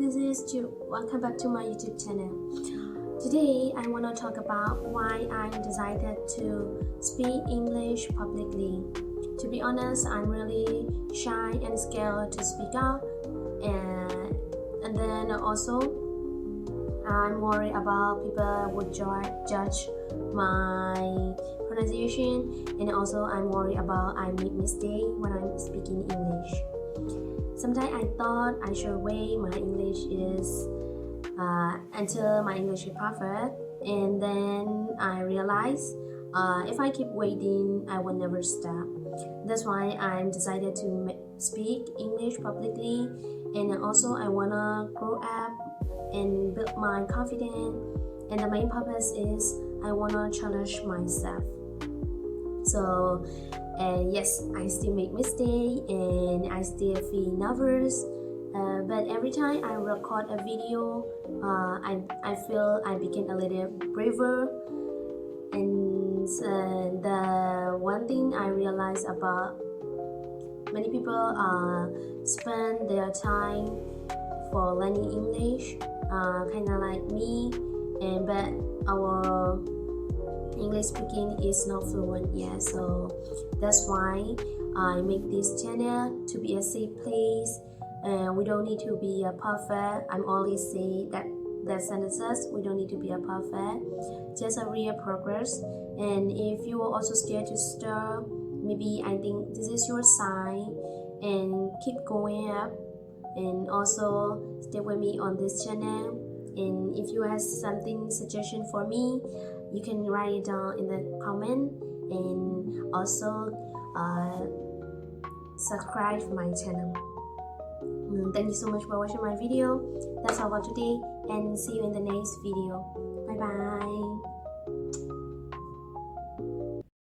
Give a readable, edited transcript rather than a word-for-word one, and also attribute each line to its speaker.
Speaker 1: welcome back to my YouTube channel. Today I want to talk about why I decided to speak English publicly. To be honest, I'm really shy and scared to speak out, and then also I'm worried about people would judge my pronunciation, and also I'm worried about I make mistake when I'm speaking English. Sometimes I thought I should wait my English is until my English is perfect, and then I realized if I keep waiting, I will never stop. That's why I'm decided to speak English publicly, and also I wanna grow up and build my confidence. And the main purpose is I wanna challenge myself. So yes, I still make mistakes and I still feel nervous, but every time I record a video, I feel I became a little braver. And the one thing I realized about many people spend their time for learning English, kind of like me, but our English speaking is not fluent yet, so that's why I make this channel to be a safe place. We don't need to be a perfect. I'm always say that sentences. We don't need to be a perfect, just a real progress. And if you are also scared to start, maybe I think this is your sign, and keep going up. And also stay with me on this channel. And if you have something suggestion for me, you can write it down in the comment, and also subscribe to my channel. Thank you so much for watching my video. That's all for today, and see you in the next video. Bye bye.